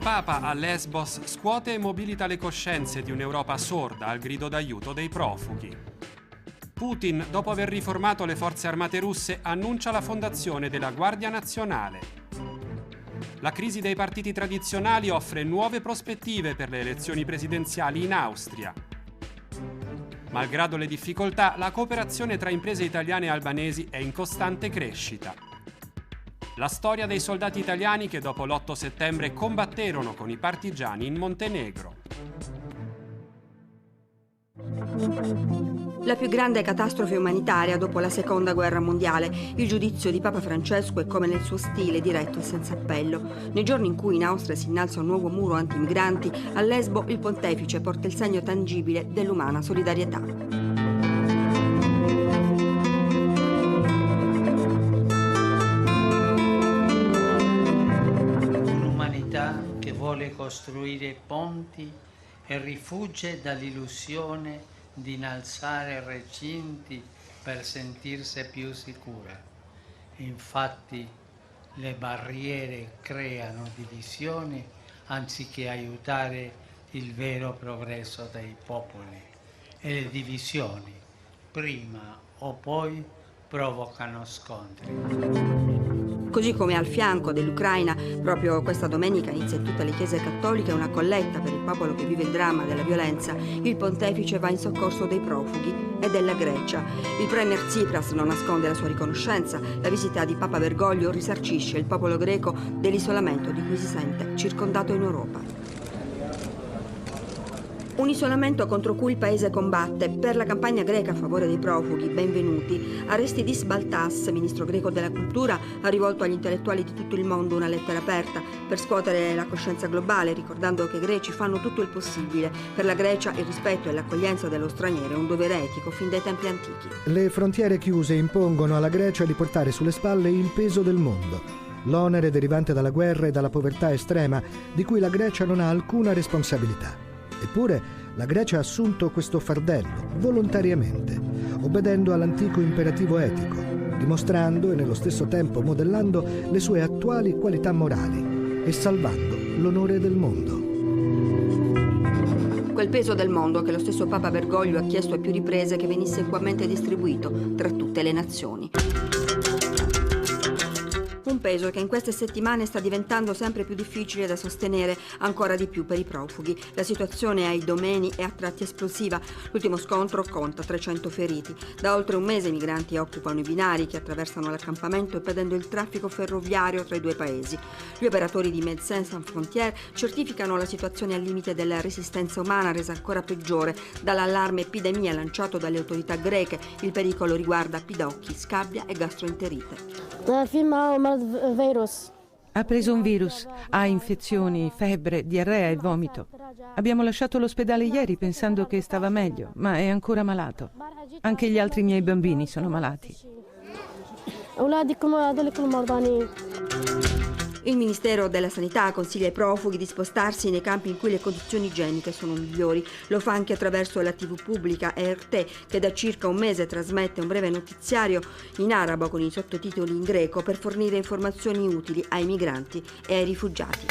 Papa a Lesbos scuote e mobilita le coscienze di un'Europa sorda al grido d'aiuto dei profughi. Putin, dopo aver riformato le forze armate russe, annuncia la fondazione della Guardia Nazionale. La crisi dei partiti tradizionali offre nuove prospettive per le elezioni presidenziali in Austria. Malgrado le difficoltà, la cooperazione tra imprese italiane e albanesi è in costante crescita. La storia dei soldati italiani che dopo l'8 settembre combatterono con i partigiani in Montenegro. La più grande catastrofe umanitaria dopo la Seconda Guerra Mondiale. Il giudizio di Papa Francesco è, come nel suo stile, diretto e senza appello. Nei giorni in cui in Austria si innalza un nuovo muro anti-migranti, a Lesbo il pontefice porta il segno tangibile dell'umana solidarietà. Che vuole costruire ponti e rifugge dall'illusione di innalzare recinti per sentirsi più sicura. Infatti le barriere creano divisioni anziché aiutare il vero progresso dei popoli, e le divisioni, prima o poi, provocano scontri. Così come al fianco dell'Ucraina, proprio questa domenica inizia in tutte le chiese cattoliche una colletta per il popolo che vive il dramma della violenza. Il pontefice va in soccorso dei profughi e della Grecia. Il premier Tsipras non nasconde la sua riconoscenza. La visita di Papa Bergoglio risarcisce il popolo greco dell'isolamento di cui si sente circondato in Europa. Un isolamento contro cui il paese combatte. Per la campagna greca a favore dei profughi, benvenuti, Aristidis Baltas, ministro greco della cultura, ha rivolto agli intellettuali di tutto il mondo una lettera aperta per scuotere la coscienza globale, ricordando che i greci fanno tutto il possibile. Per la Grecia il rispetto e l'accoglienza dello straniero è un dovere etico fin dai tempi antichi. Le frontiere chiuse impongono alla Grecia di portare sulle spalle il peso del mondo. L'onere derivante dalla guerra e dalla povertà estrema, di cui la Grecia non ha alcuna responsabilità. Eppure la Grecia ha assunto questo fardello volontariamente, obbedendo all'antico imperativo etico, dimostrando e nello stesso tempo modellando le sue attuali qualità morali e salvando l'onore del mondo. Quel peso del mondo che lo stesso Papa Bergoglio ha chiesto a più riprese che venisse equamente distribuito tra tutte le nazioni. Un peso che in queste settimane sta diventando sempre più difficile da sostenere, ancora di più per i profughi. La situazione ai Domeni è a tratti esplosiva. L'ultimo scontro conta 300 feriti. Da oltre un mese i migranti occupano i binari che attraversano l'accampamento, impedendo il traffico ferroviario tra i due paesi. Gli operatori di Médecins Sans Frontières certificano la situazione al limite della resistenza umana, resa ancora peggiore dall'allarme epidemia lanciato dalle autorità greche. Il pericolo riguarda pidocchi, scabbia e gastroenterite. Ha preso un virus, ha infezioni, febbre, diarrea e vomito. Abbiamo lasciato l'ospedale ieri pensando che stava meglio, ma è ancora malato. Anche gli altri miei bambini sono malati. Il Ministero della Sanità consiglia ai profughi di spostarsi nei campi in cui le condizioni igieniche sono migliori. Lo fa anche attraverso la TV pubblica ERT, che da circa un mese trasmette un breve notiziario in arabo con i sottotitoli in greco per fornire informazioni utili ai migranti e ai rifugiati.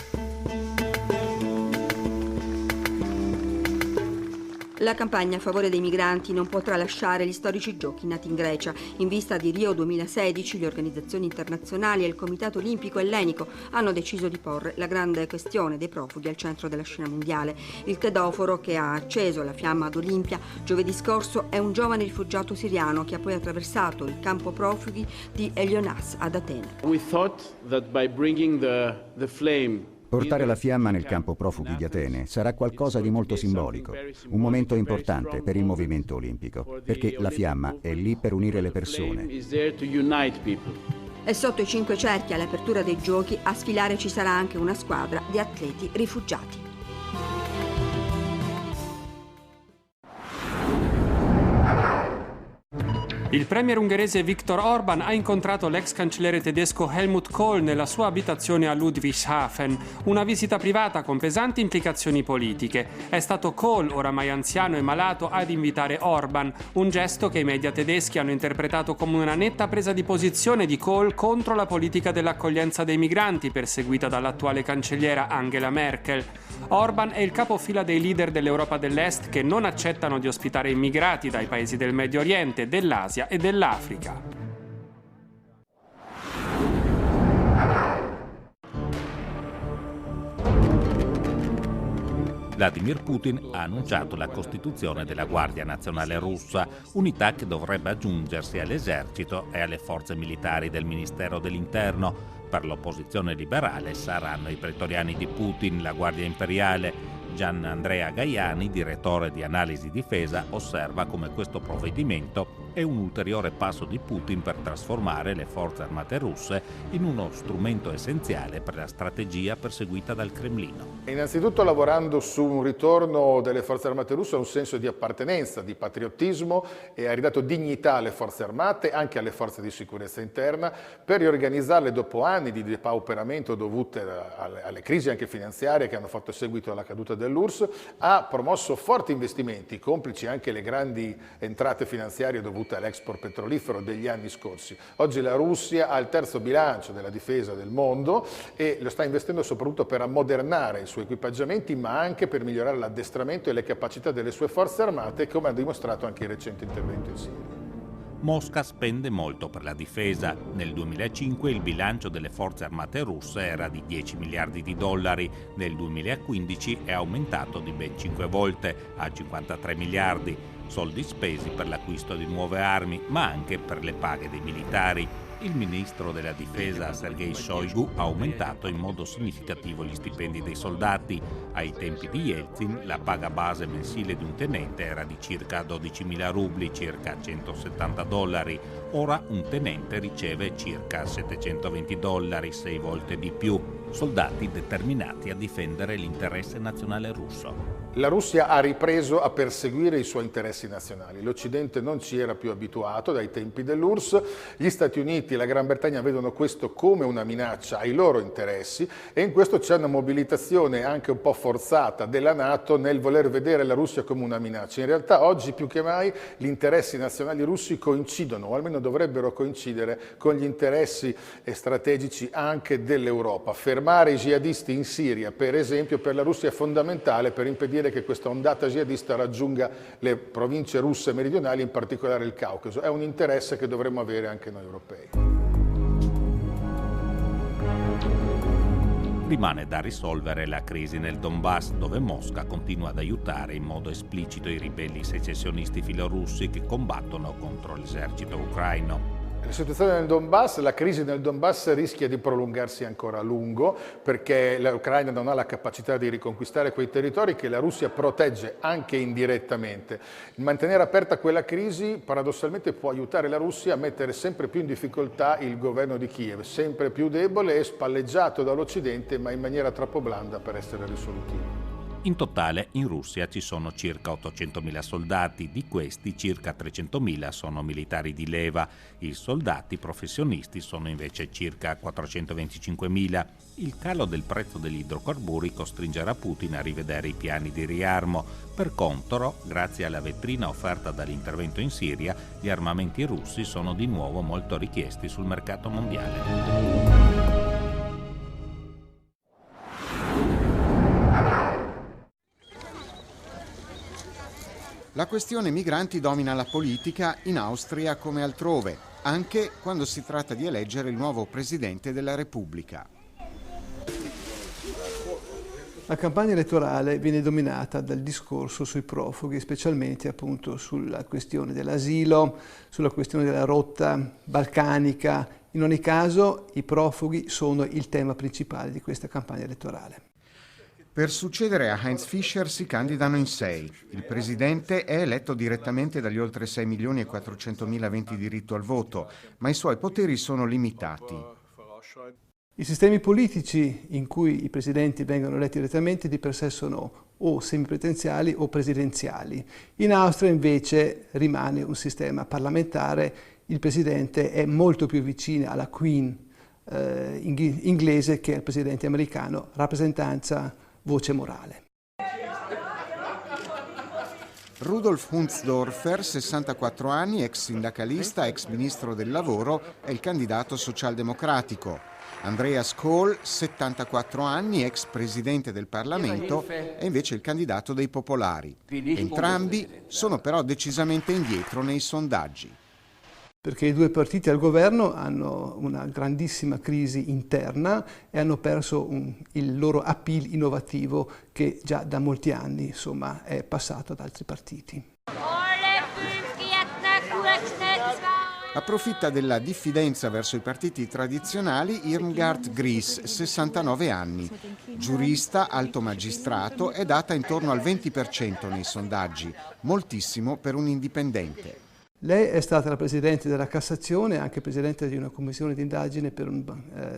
La campagna a favore dei migranti non potrà lasciare gli storici giochi nati in Grecia. In vista di Rio 2016, le organizzazioni internazionali e il Comitato Olimpico Ellenico hanno deciso di porre la grande questione dei profughi al centro della scena mondiale. Il tedoforo che ha acceso la fiamma ad Olimpia giovedì scorso è un giovane rifugiato siriano che ha poi attraversato il campo profughi di Elionas ad Atene. We thought that by bringing the flame Portare la fiamma nel campo profughi di Atene sarà qualcosa di molto simbolico, un momento importante per il movimento olimpico, perché la fiamma è lì per unire le persone. E sotto i 5 cerchi all'apertura dei giochi a sfilare ci sarà anche una squadra di atleti rifugiati. Il premier ungherese Viktor Orban ha incontrato l'ex cancelliere tedesco Helmut Kohl nella sua abitazione a Ludwigshafen, una visita privata con pesanti implicazioni politiche. È stato Kohl, oramai anziano e malato, ad invitare Orban, un gesto che i media tedeschi hanno interpretato come una netta presa di posizione di Kohl contro la politica dell'accoglienza dei migranti perseguita dall'attuale cancelliera Angela Merkel. Orban è il capofila dei leader dell'Europa dell'Est che non accettano di ospitare immigrati dai paesi del Medio Oriente, dell'Asia e dell'Africa. Vladimir Putin ha annunciato la costituzione della Guardia Nazionale Russa, unità che dovrebbe aggiungersi all'esercito e alle forze militari del Ministero dell'Interno. Per l'opposizione liberale saranno i pretoriani di Putin, la Guardia Imperiale. Gian Andrea Gaiani, direttore di Analisi Difesa, osserva come questo provvedimento è un ulteriore passo di Putin per trasformare le forze armate russe in uno strumento essenziale per la strategia perseguita dal Cremlino. Innanzitutto lavorando su un ritorno delle forze armate russe a un senso di appartenenza, di patriottismo, e ha ridato dignità alle forze armate, anche alle forze di sicurezza interna, per riorganizzarle dopo anni di depauperamento dovute alle crisi anche finanziarie che hanno fatto seguito alla caduta dell'URSS. Ha promosso forti investimenti, complici anche le grandi entrate finanziarie dovute all'export petrolifero degli anni scorsi. Oggi la Russia ha il terzo bilancio della difesa del mondo e lo sta investendo soprattutto per ammodernare i suoi equipaggiamenti, ma anche per migliorare l'addestramento e le capacità delle sue forze armate, come ha dimostrato anche il recente intervento in Siria. Mosca spende molto per la difesa. Nel 2005 il bilancio delle forze armate russe era di 10 miliardi di dollari, nel 2015 è aumentato di ben 5 volte, a 53 miliardi, soldi spesi per l'acquisto di nuove armi, ma anche per le paghe dei militari. Il ministro della difesa Sergei Shoigu ha aumentato in modo significativo gli stipendi dei soldati. Ai tempi di Yeltsin la paga base mensile di un tenente era di circa 12.000 rubli, circa 170 dollari. Ora un tenente riceve circa 720 dollari, 6 volte di più. Soldati determinati a difendere l'interesse nazionale russo. La Russia ha ripreso a perseguire i suoi interessi nazionali. L'Occidente non ci era più abituato dai tempi dell'URSS. Gli Stati Uniti e la Gran Bretagna vedono questo come una minaccia ai loro interessi e in questo c'è una mobilitazione anche un po' forzata della NATO nel voler vedere la Russia come una minaccia. In realtà oggi più che mai gli interessi nazionali russi coincidono, o almeno dovrebbero coincidere, con gli interessi strategici anche dell'Europa. Fermare i jihadisti in Siria, per esempio, per la Russia è fondamentale per impedire che questa ondata jihadista raggiunga le province russe meridionali, in particolare il Caucaso. È un interesse che dovremmo avere anche noi europei. Rimane da risolvere la crisi nel Donbass, dove Mosca continua ad aiutare in modo esplicito i ribelli secessionisti filorussi che combattono contro l'esercito ucraino. La situazione nel Donbass, la crisi nel Donbass rischia di prolungarsi ancora a lungo perché l'Ucraina non ha la capacità di riconquistare quei territori che la Russia protegge anche indirettamente. Il mantenere aperta quella crisi paradossalmente può aiutare la Russia a mettere sempre più in difficoltà il governo di Kiev, sempre più debole e spalleggiato dall'Occidente ma in maniera troppo blanda per essere risolutivo. In totale in Russia ci sono circa 800.000 soldati, di questi circa 300.000 sono militari di leva, i soldati professionisti sono invece circa 425.000. Il calo del prezzo degli idrocarburi costringerà Putin a rivedere i piani di riarmo. Per contro, grazie alla vetrina offerta dall'intervento in Siria, gli armamenti russi sono di nuovo molto richiesti sul mercato mondiale. La questione migranti domina la politica in Austria come altrove, anche quando si tratta di eleggere il nuovo Presidente della Repubblica. La campagna elettorale viene dominata dal discorso sui profughi, specialmente appunto sulla questione dell'asilo, sulla questione della rotta balcanica. In ogni caso i profughi sono il tema principale di questa campagna elettorale. Per succedere a Heinz Fischer si candidano in 6. Il presidente è eletto direttamente dagli oltre 6.400.000 aventi diritto al voto, ma i suoi poteri sono limitati. I sistemi politici in cui i presidenti vengono eletti direttamente di per sé sono o semipresidenziali o presidenziali. In Austria invece rimane un sistema parlamentare, il presidente è molto più vicino alla Queen inglese che al presidente americano, rappresentanza, voce morale. Rudolf Hundsdorfer, 64 anni, ex sindacalista, ex ministro del lavoro, è il candidato socialdemocratico. Andreas Kohl, 74 anni, ex presidente del Parlamento, è invece il candidato dei popolari. Entrambi sono però decisamente indietro nei sondaggi. Perché i due partiti al governo hanno una grandissima crisi interna e hanno perso il loro appeal innovativo che già da molti anni insomma, è passato ad altri partiti. Approfitta della diffidenza verso i partiti tradizionali Irmgard Gries, 69 anni. Giurista, alto magistrato, è data intorno al 20% nei sondaggi, moltissimo per un indipendente. Lei è stata la Presidente della Cassazione, anche Presidente di una commissione di indagine per un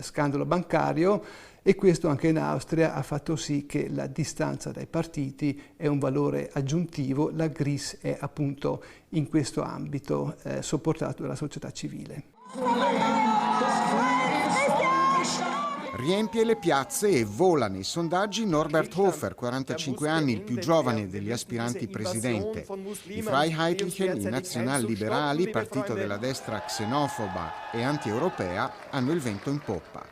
scandalo bancario e questo anche in Austria ha fatto sì che la distanza dai partiti è un valore aggiuntivo. La Gries è appunto in questo ambito sopportato dalla società civile. Riempie le piazze e vola nei sondaggi Norbert Hofer, 45 anni, il più giovane degli aspiranti presidente. I Freiheitlichen, i nazional-liberali, partito della destra xenofoba e anti-europea, hanno il vento in poppa.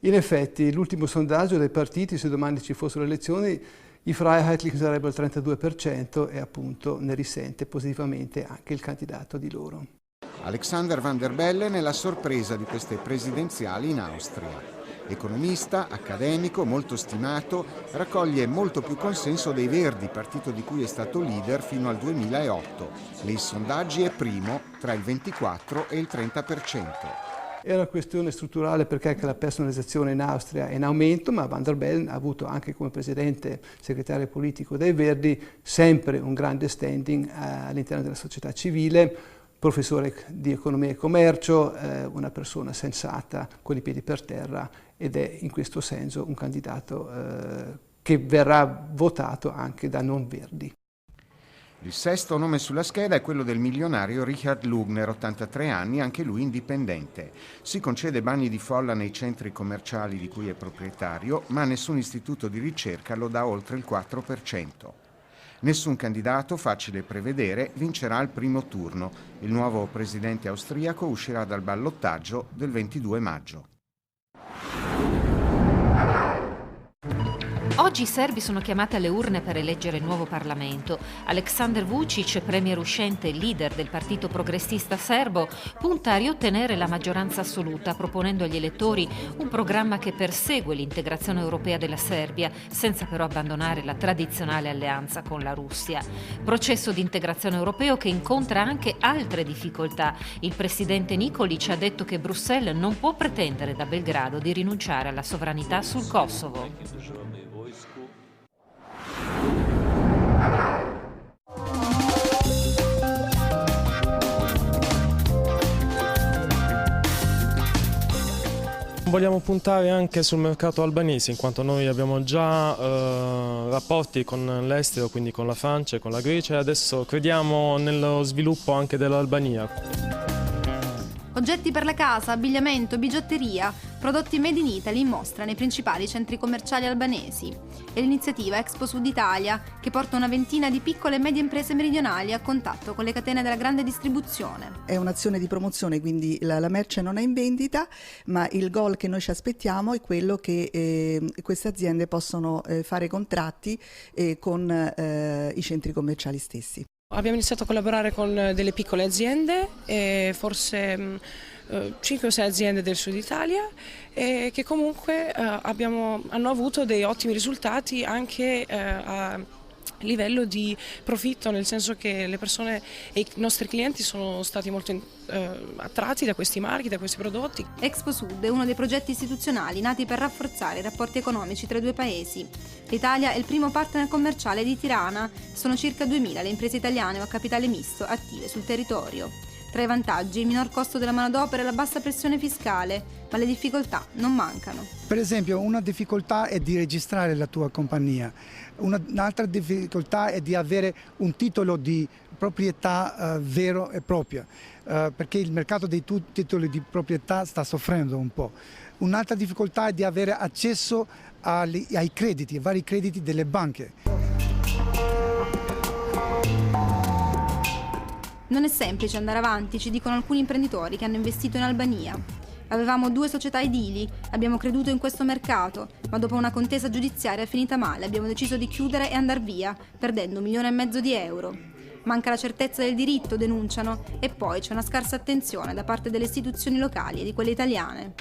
In effetti, l'ultimo sondaggio dei partiti, se domani ci fossero elezioni, i Freiheitlichen sarebbero il 32% e appunto ne risente positivamente anche il candidato di loro. Alexander Van der Bellen è la sorpresa di queste presidenziali in Austria. Economista, accademico, molto stimato, raccoglie molto più consenso dei Verdi, partito di cui è stato leader fino al 2008. Nei sondaggi è primo tra il 24 e il 30%. È una questione strutturale perché anche la personalizzazione in Austria è in aumento, ma Van der Bellen ha avuto anche come presidente segretario politico dei Verdi sempre un grande standing all'interno della società civile, professore di economia e commercio, una persona sensata con i piedi per terra ed è in questo senso un candidato che verrà votato anche da non verdi. Il sesto nome sulla scheda è quello del milionario Richard Lugner, 83 anni, anche lui indipendente. Si concede bagni di folla nei centri commerciali di cui è proprietario, ma nessun istituto di ricerca lo dà oltre il 4%. Nessun candidato, facile prevedere, vincerà al primo turno. Il nuovo presidente austriaco uscirà dal ballottaggio del 22 maggio. Oggi i serbi sono chiamati alle urne per eleggere il nuovo Parlamento. Aleksandar Vučić, premier uscente e leader del partito progressista serbo, punta a riottenere la maggioranza assoluta, proponendo agli elettori un programma che persegue l'integrazione europea della Serbia, senza però abbandonare la tradizionale alleanza con la Russia. Processo di integrazione europeo che incontra anche altre difficoltà. Il presidente Nikolić ha detto che Bruxelles non può pretendere da Belgrado di rinunciare alla sovranità sul Kosovo. Vogliamo puntare anche sul mercato albanese, in quanto noi abbiamo già rapporti con l'estero, quindi con la Francia e con la Grecia, e adesso crediamo nello sviluppo anche dell'Albania. Oggetti per la casa, abbigliamento, bigiotteria, prodotti made in Italy in mostra nei principali centri commerciali albanesi. È l'iniziativa Expo Sud Italia, che porta una ventina di piccole e medie imprese meridionali a contatto con le catene della grande distribuzione. È un'azione di promozione, quindi la merce non è in vendita, ma il goal che noi ci aspettiamo è quello che queste aziende possono fare contratti con i centri commerciali stessi. Abbiamo iniziato a collaborare con delle piccole aziende, forse 5 o 6 aziende del sud Italia, che comunque hanno avuto dei ottimi risultati anche a livello di profitto, nel senso che le persone e i nostri clienti sono stati molto attratti da questi marchi, da questi prodotti. Expo Sud è uno dei progetti istituzionali nati per rafforzare i rapporti economici tra i due paesi. L'Italia è il primo partner commerciale di Tirana, sono circa 2000 le imprese italiane o a capitale misto attive sul territorio. Tra i vantaggi il minor costo della manodopera e la bassa pressione fiscale, ma le difficoltà non mancano. Per esempio, una difficoltà è di registrare la tua compagnia, un'altra difficoltà è di avere un titolo di proprietà vero e proprio, perché il mercato dei titoli di proprietà sta soffrendo un po'. Un'altra difficoltà è di avere accesso ai vari crediti delle banche. Non è semplice andare avanti, ci dicono alcuni imprenditori che hanno investito in Albania. Avevamo 2 società edili, abbiamo creduto in questo mercato, ma dopo una contesa giudiziaria finita male abbiamo deciso di chiudere e andar via, perdendo 1,5 milioni di euro. Manca la certezza del diritto, denunciano, e poi c'è una scarsa attenzione da parte delle istituzioni locali e di quelle italiane.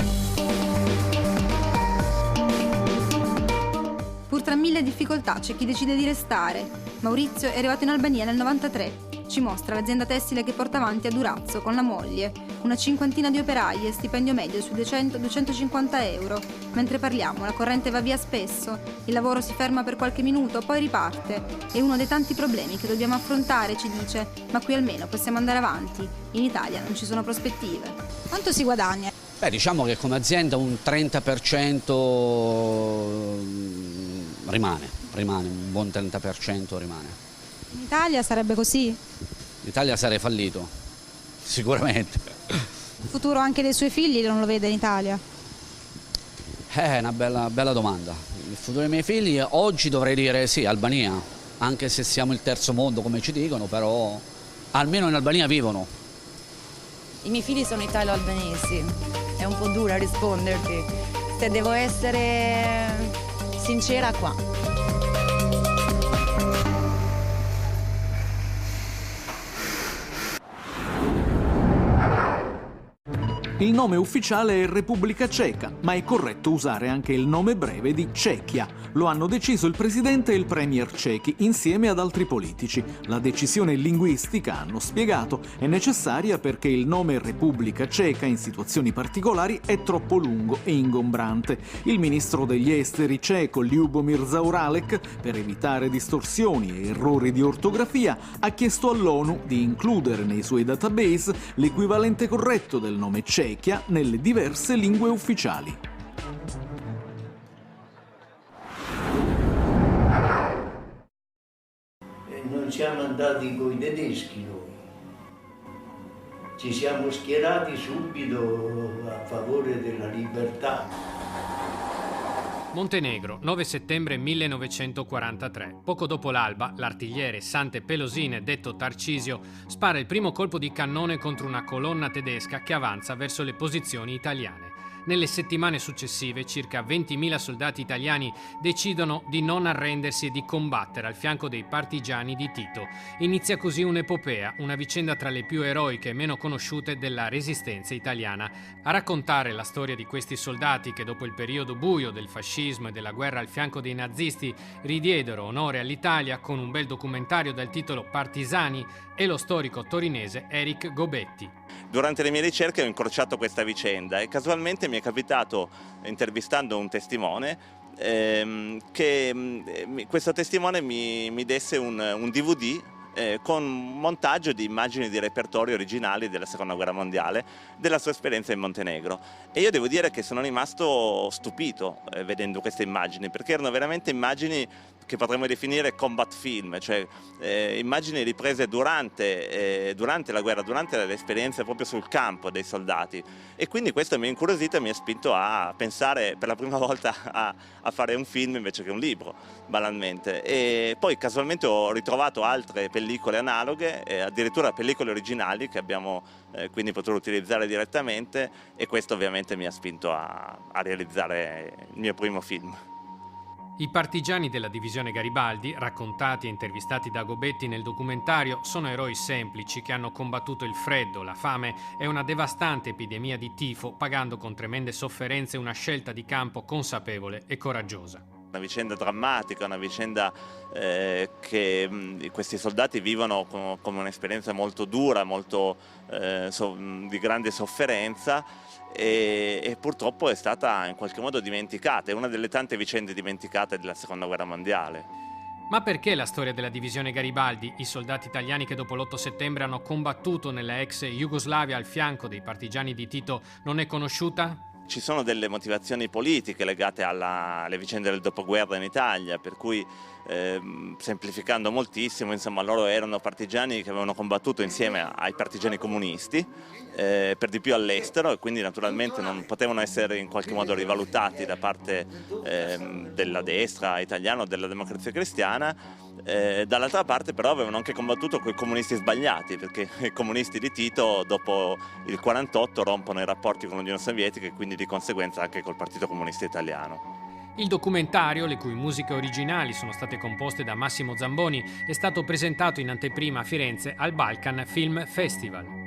Pur tra mille difficoltà c'è chi decide di restare. Maurizio è arrivato in Albania nel 93. Ci mostra l'azienda tessile che porta avanti a Durazzo con la moglie, una cinquantina di operai e stipendio medio sui 200-250 euro. Mentre parliamo la corrente va via spesso, il lavoro si ferma per qualche minuto, poi riparte. È uno dei tanti problemi che dobbiamo affrontare, ci dice, ma qui almeno possiamo andare avanti. In Italia non ci sono prospettive. Quanto si guadagna? Diciamo che come azienda un 30% rimane, un buon 30% rimane. In Italia sarebbe così? In Italia sarei fallito, sicuramente. Il futuro anche dei suoi figli non lo vede in Italia? È una bella domanda. Il futuro dei miei figli oggi dovrei dire sì, Albania, anche se siamo il terzo mondo come ci dicono, però almeno in Albania vivono. I miei figli sono italo-albanesi, è un po' dura risponderti, se devo essere sincera qua. Il nome ufficiale è Repubblica Ceca, ma è corretto usare anche il nome breve di Cechia. Lo hanno deciso il presidente e il premier cechi insieme ad altri politici. La decisione linguistica, hanno spiegato, è necessaria perché il nome Repubblica Ceca in situazioni particolari è troppo lungo e ingombrante. Il ministro degli esteri ceco Ljubomir Zaoralek, per evitare distorsioni e errori di ortografia, ha chiesto all'ONU di includere nei suoi database l'equivalente corretto del nome Cechia nelle diverse lingue ufficiali. Non siamo andati coi tedeschi noi, ci siamo schierati subito a favore della libertà. Montenegro, 9 settembre 1943. Poco dopo l'alba, l'artigliere Sante Pelosine, detto Tarcisio, spara il primo colpo di cannone contro una colonna tedesca che avanza verso le posizioni italiane. Nelle settimane successive, circa 20.000 soldati italiani decidono di non arrendersi e di combattere al fianco dei partigiani di Tito. Inizia così un'epopea, una vicenda tra le più eroiche e meno conosciute della resistenza italiana. A raccontare la storia di questi soldati che dopo il periodo buio del fascismo e della guerra al fianco dei nazisti ridiedero onore all'Italia con un bel documentario dal titolo Partisani è lo storico torinese Eric Gobetti. Durante le mie ricerche ho incrociato questa vicenda e casualmente mi è capitato, intervistando un testimone, che questo testimone mi desse un DVD con un montaggio di immagini di repertorio originali della Seconda Guerra Mondiale, della sua esperienza in Montenegro. E io devo dire che sono rimasto stupito vedendo queste immagini, perché erano veramente immagini che potremmo definire combat film, cioè immagini riprese durante la guerra, durante le esperienze proprio sul campo dei soldati. E quindi questo mi ha incuriosito e mi ha spinto a pensare per la prima volta a fare un film invece che un libro, banalmente. E poi casualmente ho ritrovato altre pellicole analoghe, addirittura pellicole originali che abbiamo quindi potuto utilizzare direttamente, e questo ovviamente mi ha spinto a realizzare il mio primo film. I partigiani della divisione Garibaldi, raccontati e intervistati da Gobetti nel documentario, sono eroi semplici che hanno combattuto il freddo, la fame e una devastante epidemia di tifo, pagando con tremende sofferenze una scelta di campo consapevole e coraggiosa. Una vicenda drammatica, una vicenda che questi soldati vivono come un'esperienza molto dura, molto di grande sofferenza, e purtroppo è stata in qualche modo dimenticata, è una delle tante vicende dimenticate della Seconda Guerra Mondiale. Ma perché la storia della divisione Garibaldi, i soldati italiani che dopo l'8 settembre hanno combattuto nella ex Jugoslavia al fianco dei partigiani di Tito, non è conosciuta? Ci sono delle motivazioni politiche legate alle vicende del dopoguerra in Italia, per cui semplificando moltissimo, insomma, loro erano partigiani che avevano combattuto insieme ai partigiani comunisti, per di più all'estero, e quindi naturalmente non potevano essere in qualche modo rivalutati da parte della destra italiana o della Democrazia Cristiana. Dall'altra parte però avevano anche combattuto con i comunisti sbagliati, perché i comunisti di Tito dopo il 48 rompono i rapporti con l'Unione Sovietica e quindi di conseguenza anche col Partito Comunista Italiano. Il documentario, le cui musiche originali sono state composte da Massimo Zamboni, è stato presentato in anteprima a Firenze al Balkan Film Festival.